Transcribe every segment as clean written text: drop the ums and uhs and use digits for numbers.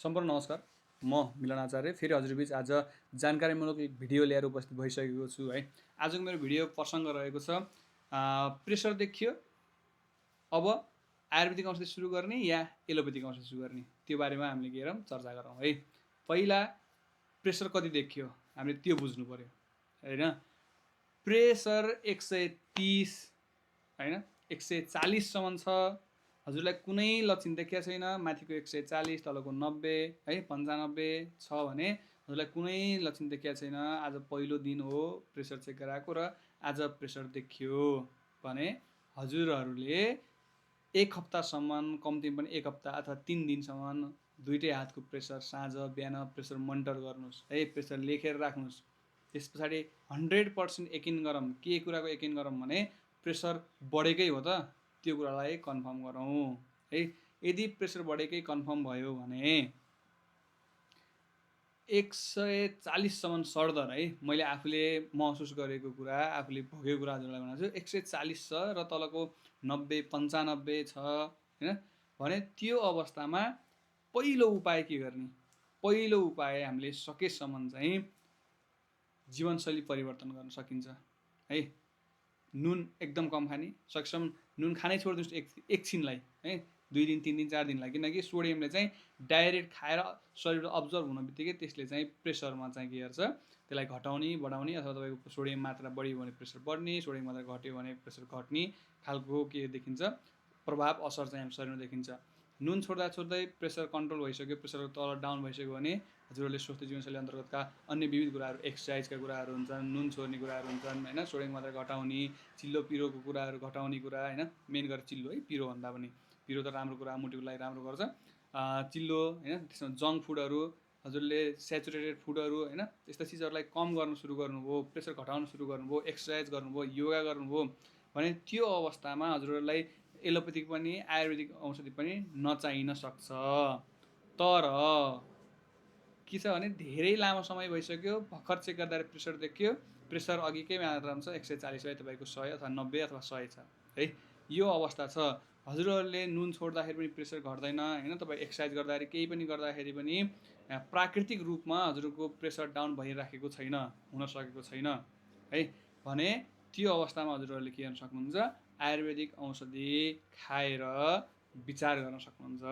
सम्पूर्ण नमस्कार। म मिलन आचार्य फेरि हजुरबीच आज जानकारीमूलक एक भिडियो लिएर उपस्थित भइसकेको छु है। आजको मेरो भिडियो प्रसङ्ग रहेको छ प्रेसर देखियो अब आयुर्वेदिक औषधि सुरु गर्ने या एलोपेथिक औषधि सुरु गर्ने, त्यो बारेमा हामीले के गरौँ चर्चा गरौँ है। पहिला प्रेसर कति देखियो हामीले त्यो बुझ्नु पर्यो हैन। प्रेसर 130 हैन 140 सम्म छ। हजुरलाई कुनै लक्षण देखिया छैन, माथिको 140 तलको 90 है 95 छ भने हजुरलाई कुनै लक्षण देखिया छैन, आज पहिलो दिन हो प्रेसर चेक गराएको र आज प्रेसर देखियो भने हजुरहरूले एक हप्तासम्म, कम्ती पनि एक हप्ता अथवा 3 दिनसम्म दुईटै हातको प्रेसर साँझ बिहान प्रेसर मोनिटर गर्नुहोस् है, प्रेसर लेखेर राख्नुहोस्। त्यस पछाडि 100% यकिन गरौँ। के कुराको यकिन गरौँ भने प्रेसर बढेकै हो त त्यो कुरालाई कन्फर्म गरौँ है। यदि प्रेसर बढेकै कन्फर्म भयो भने 140 सम्म सर्दर है, मैले आफूले महसुस गरेको कुरा, आफूले भोगेको कुरा हजुरलाई भनेको छु। 140 छ र तलको 90 95 छ हैन भने त्यो अवस्थामा पहिलो उपाय के गर्ने? पहिलो उपाय हामीले सकेसम्म चाहिँ जीवनशैली परिवर्तन गर्न सकिन्छ है। नुन एकदम कम खाने, सकेसम्म नुन खानै छोडिदिनुहोस् एकछिनलाई है, 2 दिन 3 दिन 4 दिनलाई, किनकि सोडियमले चाहिँ डाइरेक्ट खाएर शरीरमा अब्जर्भ हुने बित्तिकै त्यसले चाहिँ प्रेसरमा चाहिँ के गर्छ, त्यसलाई घटाउने बढाउने, अथवा तपाईँको सोडियम मात्रा बढ्यो भने प्रेसर बढ्ने, सोडियम मात्रा घट्यो भने प्रेसर घट्ने खालको के देखिन्छ प्रभाव, असर चाहिँ हाम्रो शरीरमा देखिन्छ। नुन छोड्दा छोड्दै प्रेसर कन्ट्रोल भइसक्यो, प्रेसर तल डाउन भइसक्यो भने हजुरहरूले स्वस्थ जीवनशैली अन्तर्गतका अन्य विविध कुराहरू, एक्सर्साइजका कुराहरू हुन्छन्, नुन छोड्ने कुराहरू हुन्छन् हैन, सोडियम मात्रा घटाउने, चिल्लो पिरोको कुराहरू घटाउने कुरा हैन, मेन गरेर चिल्लो है, पिरो भन्दा पनि पिरो त राम्रो कुरा, मुटुको लागि राम्रो गर्छ। चिल्लो हैन, त्यसमा जङ्क फुडहरू, हजुरले सेचुरेटेड फुडहरू हैन, त्यस्ता चिजहरूलाई कम गर्न सुरु गर्नुभयो, प्रेसर घटाउन सुरु गर्नुभयो, एक्सर्साइज गर्नुभयो, योगा गर्नुभयो भने त्यो अवस्थामा हजुरहरूलाई एलोपेथिक पनि आयुर्वेदिक औषधि पनि नचाहिन सक्छ। तर के छ भने धेरै लामो समय भइसक्यो, भर्खर चेक गर्दा प्रेसर देखियो, प्रेसर अघिकै मात्रामा छ 140 है, तपाईँको 100 अथवा 90 अथवा 100 छ है, यो अवस्था छ। हजुरहरूले नुन छोड्दाखेरि पनि प्रेसर घट्दैन हैन, तपाईँ एक्सर्साइज गर्दाखेरि केही पनि गर्दाखेरि पनि प्राकृतिक रूपमा हजुरको प्रेसर डाउन भइराखेको छैन, हुन सकेको छैन है भने त्यो अवस्थामा हजुरहरूले के गर्न सक्नुहुन्छ, आयुर्वेदिक औषधि खाएर विचार गर्न सक्नुहुन्छ।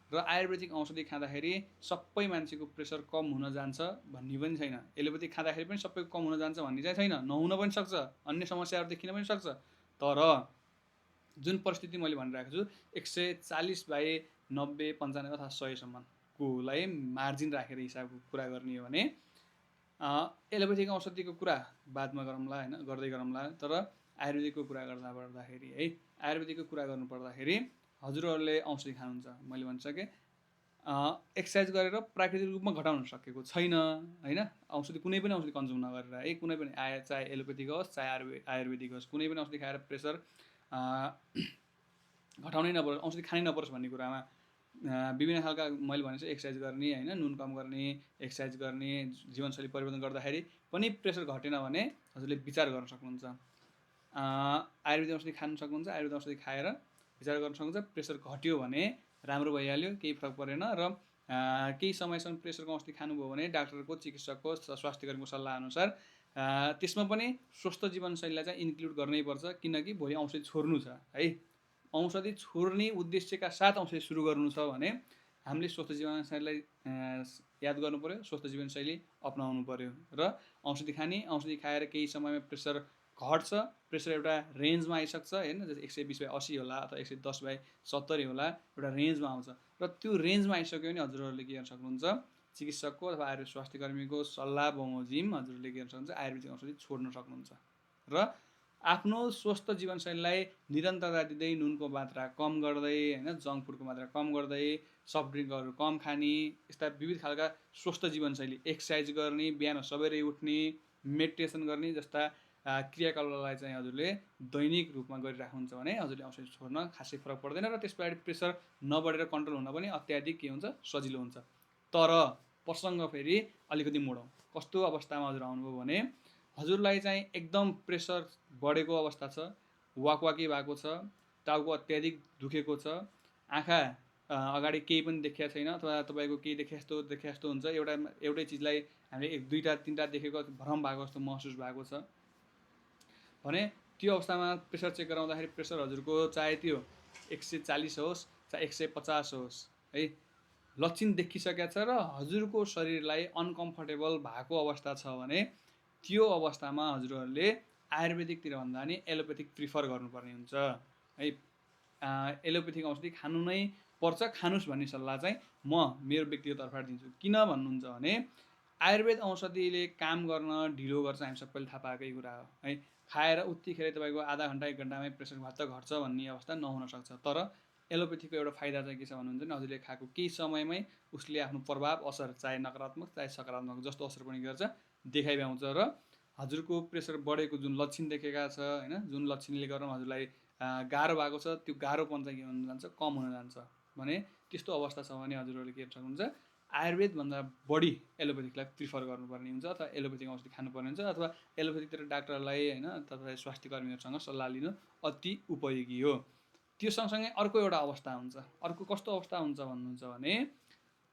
र आयुर्वेदिक औषधि खाँदाखेरि सबै मान्छेको प्रेसर कम हुन जान्छ भन्ने पनि छैन, एलोपेथिक खाँदाखेरि पनि सबैको कम हुन जान्छ भन्ने चाहिँ छैन, नहुन पनि सक्छ, अन्य समस्याहरू देखिन पनि सक्छ। तर जुन परिस्थिति मैले भनिरहेको छु 140/90 95 अथवा 100 सम्मकोलाई मार्जिन राखेर हिसाबको कुरा गर्ने हो भने एलोपेथिक औषधिको कुरा बादमा गरौँला हैन, गर्दै गरौँला। तर आयुर्वेदिकको कुरा गर्नुपर्दाखेरि है, आयुर्वेदिकको कुरा गर्नुपर्दाखेरि हजुरहरूले औषधि खानुहुन्छ, मैले भनिसकेँ एक्सर्साइज गरेर प्राकृतिक रूपमा घटाउन सकेको छैन हैन, औषधि कुनै पनि औषधि कन्ज्युम नगरेर है, कुनै पनि चाहे एलोपेथिक होस् चाहे आयुर्वेदिक होस्, कुनै पनि औषधि खाएर प्रेसर घटाउनै नपरोस्, औषधि खानै नपरोस् भन्ने कुरामा विभिन्न खालका मैले भनेको एक्सर्साइज गर्ने हैन, नुन कम गर्ने, एक्सर्साइज गर्ने, जीवनशैली परिवर्तन गर्दाखेरि पनि प्रेसर घटेन भने हजुरले विचार गर्न सक्नुहुन्छ। आयुर्वेदिक औषधि खान सक्नुहुन्छ, आयुर्वेदिक औषधि खाएर विचार गर्न सक्नुहुन्छ। प्रेसर घट्यो भने राम्रो भइहाल्यो, केही फरक परेन। र केही समयसम्म प्रेसरको औषधि खानुभयो भने डाक्टरको, चिकित्सकको, स्वास्थ्यकर्मीको सल्लाह अनुसार त्यसमा पनि स्वस्थ जीवनशैलीलाई चाहिँ इन्क्लुड गर्नै पर्छ, किनकि भोलि औषधि छोड्नु छ है, औषधि छोड्ने उद्देश्यका साथ औषधि सुरु गर्नु छ भने हामीले स्वस्थ जीवनशैलीलाई याद गर्नु पर्यो, स्वस्थ जीवनशैली अपनाउनु पर्यो र औषधि खाने, औषधि खाएर केही समयमा प्रेसर घट्छ, प्रेसर एउटा रेन्जमा आइसक्छ हैन, जस्तै 120/80 होला अथवा 110/70 होला, एउटा रेन्जमा आउँछ र त्यो रेन्जमा आइसक्यो भने हजुरहरूले के गर्न सक्नुहुन्छ, चिकित्सकको अथवा आयुर्वेद स्वास्थ्यकर्मीको सल्लाह बमोजिम हजुरले के गर्न सक्नुहुन्छ, आयुर्वेदिक औषधि छोड्न सक्नुहुन्छ र आफ्नो स्वस्थ जीवनशैलीलाई निरन्तरता दिँदै, नुनको मात्रा कम गर्दै हैन, जङ्क फुडको मात्रा कम गर्दै, सफ्ट ड्रिङ्कहरू कम खाने, यस्ता विविध खालका स्वस्थ जीवनशैली, एक्सर्साइज गर्ने, बिहान सबेरै उठ्ने, मेडिटेसन गर्ने जस्ता क्रियाकलापलाई चाहिँ हजुरले दैनिक रूपमा गरिराख्नुहुन्छ भने हजुरले औषधि छोड्न खासै फरक पर्दैन र त्यस पछाडि प्रेसर नबढेर कन्ट्रोल हुन पनि अत्याधिक के हुन्छ, सजिलो हुन्छ। तर प्रसङ्ग फेरि अलिकति मोडौँ। कस्तो अवस्थामा हजुर आउनुभयो भने हजुरलाई चाहिँ एकदम प्रेसर बढेको अवस्था छ, वाकवाकी भएको छ, टाउको अत्याधिक दुखेको छ, आँखा अगाडि केही पनि देखेको छैन अथवा तपाईँको केही देखे जस्तो हुन्छ, एउटै चिजलाई हामीले 1 2 टा 3 टा देखेको भ्रम भएको जस्तो महसुस भएको छ भने त्यो अवस्थामा प्रेसर चेक गराउँदाखेरि प्रेसर हजुरको चाहे त्यो 140 होस् चाहे 150 होस् है, लक्षण देखिसकेको छ र हजुरको शरीरलाई अनकम्फर्टेबल भएको अवस्था छ भने त्यो अवस्थामा हजुरहरूले आयुर्वेदिकतिर भन्दा नि एलोपेथिक प्रिफर गर्नुपर्ने हुन्छ है। एलोपेथिक औषधि खानु नै पर्छ, खानुस् भन्ने सल्लाह चाहिँ म मेरो व्यक्तिगत तर्फबाट दिन्छु। किन भन्नुहुन्छ भने आयुर्वेद औषधिले काम गर्न ढिलो गर्छ, हामी सबैले थाहा पाएकै कुरा हो है। खाएर उत्तिखेर तपाईँको आधा घन्टा 1 घन्टामै प्रेसर भत्त घट्छ भन्ने अवस्था नहुनसक्छ। तर एलोपेथीको एउटा फाइदा चाहिँ के छ भन्नुहुन्छ भने हजुरले खाएको केही समयमै उसले आफ्नो प्रभाव असर चाहे नकारात्मक चाहे सकारात्मक जस्तो असर पनि गर्छ, देखाइभ्याउँछ र हजुरको प्रेसर बढेको जुन लक्षण देखेका छ होइन, जुन लक्षणले गर्दा हजुरलाई गाह्रो भएको छ त्यो गाह्रोपन चाहिँ के हुन जान्छ, कम हुन जान्छ भने त्यस्तो अवस्था छ भने हजुरहरूले के गर्न सक्नुहुन्छ, आयुर्वेदभन्दा बढी एलोपेथिकलाई प्रिफर गर्नुपर्ने हुन्छ अथवा एलोपेथिक औषधि खानुपर्ने हुन्छ अथवा एलोपेथिकतिर डाक्टरलाई होइन तथा स्वास्थ्य कर्मीहरूसँग सल्लाह लिनु अति उपयोगी हो। त्यो सँगसँगै अर्को एउटा अवस्था हुन्छ। अर्को कस्तो अवस्था हुन्छ भन्नुहुन्छ भने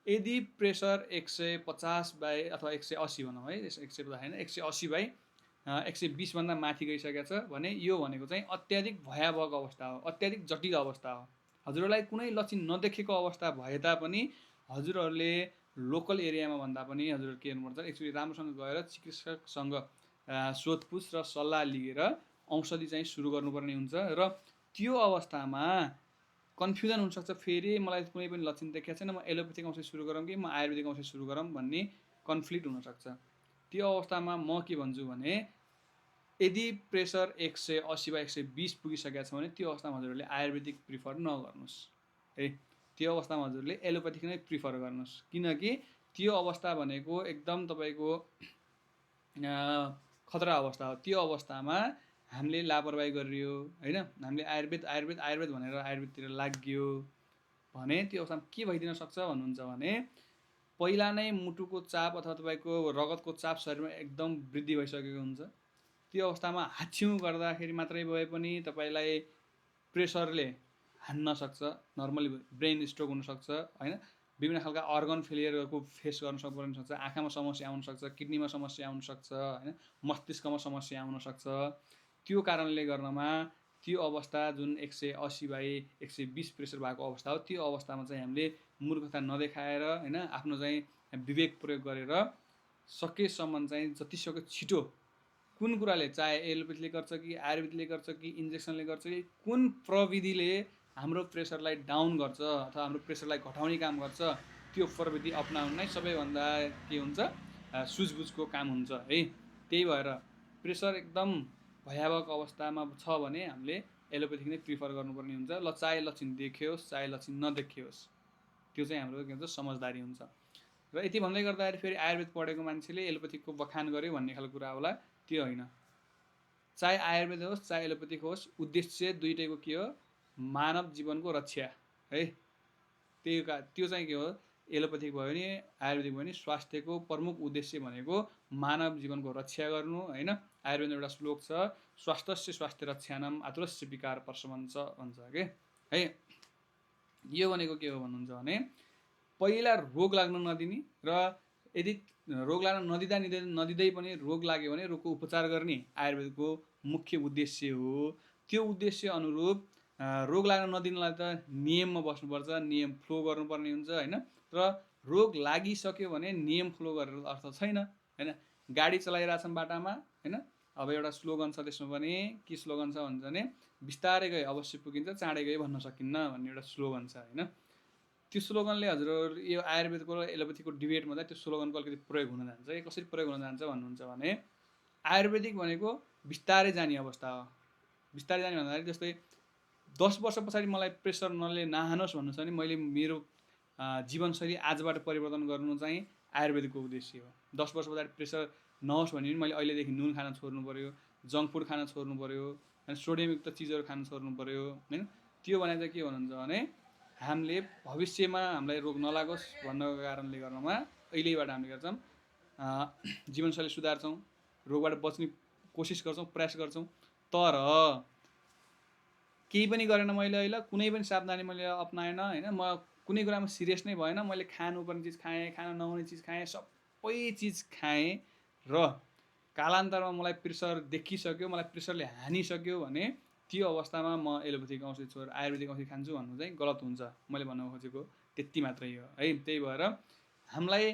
यदि प्रेसर 150/, अथवा 180 भनौँ है, 150 होइन 180/120 भन्दा माथि गइसकेको छ भने यो भनेको चाहिँ अत्याधिक भयावह अवस्था हो, अत्याधिक जटिल अवस्था हो। हजुरहरूलाई कुनै लक्षण नदेखेको अवस्था भए तापनि हजुरहरूले लोकल एरियामा भन्दा पनि हजुरहरू के गर्नुपर्छ, एक्चुअली राम्रोसँग गएर चिकित्सकसँग सोधपुछ र सल्लाह लिएर औषधि चाहिँ सुरु गर्नुपर्ने हुन्छ। र त्यो अवस्थामा कन्फ्युजन हुनसक्छ, फेरि मलाई कुनै पनि लक्षण देखेको छैन, म एलोपेथिक औषधि सुरु गरौँ कि म आयुर्वेदिक औषधि सुरु गरौँ भन्ने कन्फ्लिक्ट हुनसक्छ। त्यो अवस्थामा म के भन्छु भने यदि प्रेसर 180/120 पुगिसकेको छ भने त्यो अवस्थामा हजुरहरूले आयुर्वेदिक प्रिफर नगर्नुहोस् है। त्यो अवस्थामा हजुरले एलोपेथिक नै प्रिफर गर्नुहोस्, किनकि त्यो अवस्था भनेको एकदम तपाईँको खतरा अवस्था हो। त्यो अवस्थामा हामीले लापरवाही गरियो होइन, हामीले आयुर्वेद भनेर आयुर्वेदतिर लाग्यो भने त्यो अवस्थामा के भइदिन सक्छ भन्नुहुन्छ भने पहिला नै मुटुको चाप अथवा तपाईँको रगतको चाप शरीरमा एकदम वृद्धि भइसकेको हुन्छ। त्यो अवस्थामा हाच्छिउँ गर्दाखेरि मात्रै भए पनि तपाईँलाई प्रेसरले हान्न सक्छ, नर्मली ब्रेन स्ट्रोक हुनसक्छ होइन, विभिन्न खालका अर्गन फेलियरको फेस गर्न सक्छ, आँखामा समस्या आउन सक्छ, किडनीमा समस्या आउन सक्छ होइन, मस्तिष्कमा समस्या आउन सक्छ। त्यो कारणले गर्दामा त्यो अवस्था जुन 180/120 प्रेसर भएको अवस्था हो, त्यो अवस्थामा चाहिँ हामीले मूर्खता नदेखाएर होइन आफ्नो चाहिँ विवेक प्रयोग गरेर सकेसम्म चाहिँ जतिसक्दो छिटो कुन कुराले, चाहे एलोपेथीले गर्छ कि आयुर्वेदले गर्छ कि इन्जेक्सनले गर्छ कि कुन प्रविधिले हाम्रो प्रेसरलाई डाउन गर्छ अथवा हाम्रो प्रेसरलाई घटाउने काम गर्छ, त्यो प्रविधि अपनाउनु नै सबैभन्दा के हुन्छ, सुझबुझको काम हुन्छ है। त्यही भएर प्रेसर एकदम भयावह अवस्थामा छ भने हामीले एलोपेथिक नै प्रिफर गर्नुपर्ने हुन्छ। ल चाहे लक्षण देखियोस् चाहे लक्षण नदेखियोस्, त्यो चाहिँ हाम्रो के भन्छ समझदारी हुन्छ। र यति भन्दै गर्दाखेरि फेरि आयुर्वेद पढेको मान्छेले एलोपेथिकको बखान गर्यो भन्ने खालको कुरा होला, त्यो होइन। चाहे आयुर्वेद होस् चाहे एलोपेथिक होस्, उद्देश्य दुइटैको के हो, मानव जीवनको रक्षा है। त्यो चाहिँ के हो, एलोपेथिक भयो भने आयुर्वेदिक भयो भने स्वास्थ्यको प्रमुख उद्देश्य भनेको मानव जीवनको रक्षा गर्नु होइन। आयुर्वेदमा एउटा श्लोक छ, स्वास्थ्यस्य स्वास्थ्य रक्षाणाम आतुरस्य विकार प्रशमन्छ भन्छ के है। यो भनेको के हो भन्नुहुन्छ भने पहिला रोग लाग्न नदिने र यदि रोग लाग्न नदिँदै पनि रोग लाग्यो भने रोगको उपचार गर्ने आयुर्वेदको मुख्य उद्देश्य हो। त्यो उद्देश्य अनुरूप रोग लाग्न नदिनलाई त नियममा बस्नुपर्छ, नियम फ्लो गर्नुपर्ने हुन्छ होइन। र रोग लागिसक्यो भने नियम फ्लो गरेर अर्थ छैन होइन। गाडी चलाइरहेछौँ बाटामा होइन, अब एउटा स्लोगन छ त्यसमा पनि, के स्लोगन छ भन्छ भने बिस्तारै गए अवश्य पुगिन्छ, चाँडै गए भन्न सकिन्न भन्ने एउटा स्लोगन छ होइन। त्यो स्लोगनले हजुरहरू यो आयुर्वेदको र एलोपेथीको डिबेटमा चाहिँ त्यो स्लोगनको अलिकति प्रयोग हुन जान्छ। कसरी प्रयोग हुन जान्छ भन्नुहुन्छ भने आयुर्वेदिक भनेको बिस्तारै जाने अवस्था हो। बिस्तारै जाने भन्दाखेरि जस्तै 10 वर्ष पछाडि मलाई प्रेसर नहानोस् भन्नु छ भने मैले मेरो जीवनशैली आजबाट परिवर्तन गर्नु चाहिँ आयुर्वेदिकको उद्देश्य हो। 10 वर्ष पछाडि प्रेसर नहोस् भने मैले अहिलेदेखि नुन खान छोड्नु पऱ्यो, जङ्क फुड खान छोड्नु पऱ्यो होइन, सोडियमयुक्त चिजहरू खान छोड्नु पऱ्यो होइन। त्यो भने चाहिँ के भन्नुहुन्छ भने हामीले भविष्यमा हामीलाई रोग नलागोस् भन्नको कारणले गर्दामा अहिलेबाट हामीले गर्छौँ जीवनशैली सुधार्छौँ, रोगबाट बच्ने कोसिस गर्छौँ, प्रयास गर्छौँ। तर केही पनि गरेन मैले, अहिले कुनै पनि सावधानी मैले अपनाएन होइन, म कुनै कुरामा सिरियस नै भएन, मैले खानुपर्ने चिज खाएँ, खान नहुने चिज खाएँ, सबै चिज खाएँ र कालान्तरमा मलाई प्रेसर देखिसक्यो, मलाई प्रेसरले हानिसक्यो भने त्यो अवस्थामा म एलोपेथिक औषधि छोडेर आयुर्वेदिक औषधि खान्छु भन्नु चाहिँ गलत हुन्छ। मैले भन्न खोजेको त्यति मात्रै हो है। त्यही भएर हामीलाई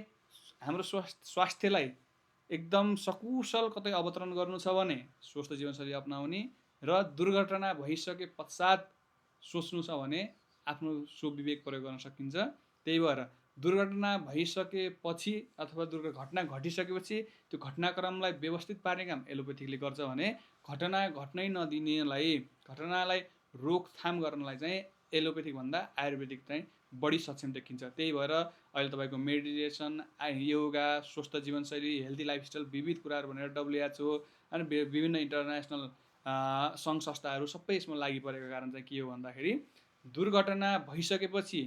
हाम्रो स्वास्थ्यलाई एकदम सकुशल कतै अवतरण गर्नु छ भने स्वस्थ जीवनशैली अपनाउने र दुर्घटना भइसके पश्चात सोच्नु छ भने आफ्नो स्वविवेक प्रयोग गर्न सकिन्छ। त्यही भएर दुर्घटना भइसकेपछि अथवा घटना घटिसकेपछि त्यो घटनाक्रमलाई व्यवस्थित पार्ने काम एलोपेथीले गर्छ भने घटना घट्नै नदिनेलाई, घटनालाई रोकथाम गर्नलाई चाहिँ एलोपेथिक भन्दा आयुर्वेदिक चाहिँ बढी सक्षम देखिन्छ। त्यही भएर अहिले तपाईँको मेडिटेसन, योगा, स्वस्थ जीवनशैली, हेल्दी लाइफस्टाइल, विविध कुराहरू भनेर WHO अनि विभिन्न इन्टरनेसनल सङ्घ संस्थाहरू सबै यसमा लागि परेको कारण चाहिँ के हो भन्दाखेरि दुर्घटना भइसकेपछि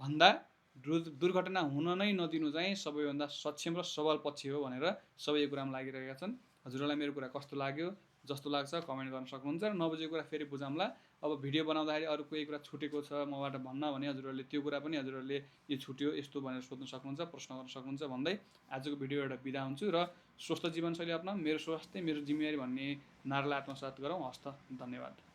भन्दा दुर्घटना हुन नै नदिनु चाहिँ सबैभन्दा सक्षम र सबल पक्ष हो भनेर सबै यो कुरामा लागिरहेका छन्। हजुरहरूलाई मेरो कुरा कस्तो लाग्यो, जस्तो लाग्छ कमेन्ट गर्न सक्नुहुन्छ र नबुझेको कुरा फेरि बुझाउँला। अब भिडियो बनाउँदाखेरि अरू कोही कुरा छुटेको छ मबाट भन्न भने हजुरहरूले त्यो कुरा पनि हजुरहरूले यो छुट्यो यस्तो भनेर सोध्न सक्नुहुन्छ, प्रश्न गर्न सक्नुहुन्छ भन्दै आजको भिडियो एउटा बिदा हुन्छु र स्वस्थ जीवनशैली अपनाऊ, मेरो स्वास्थ्य मेरो जिम्मेवारी भन्ने नारालाई आत्मसात गरौँ। हस्त, धन्यवाद।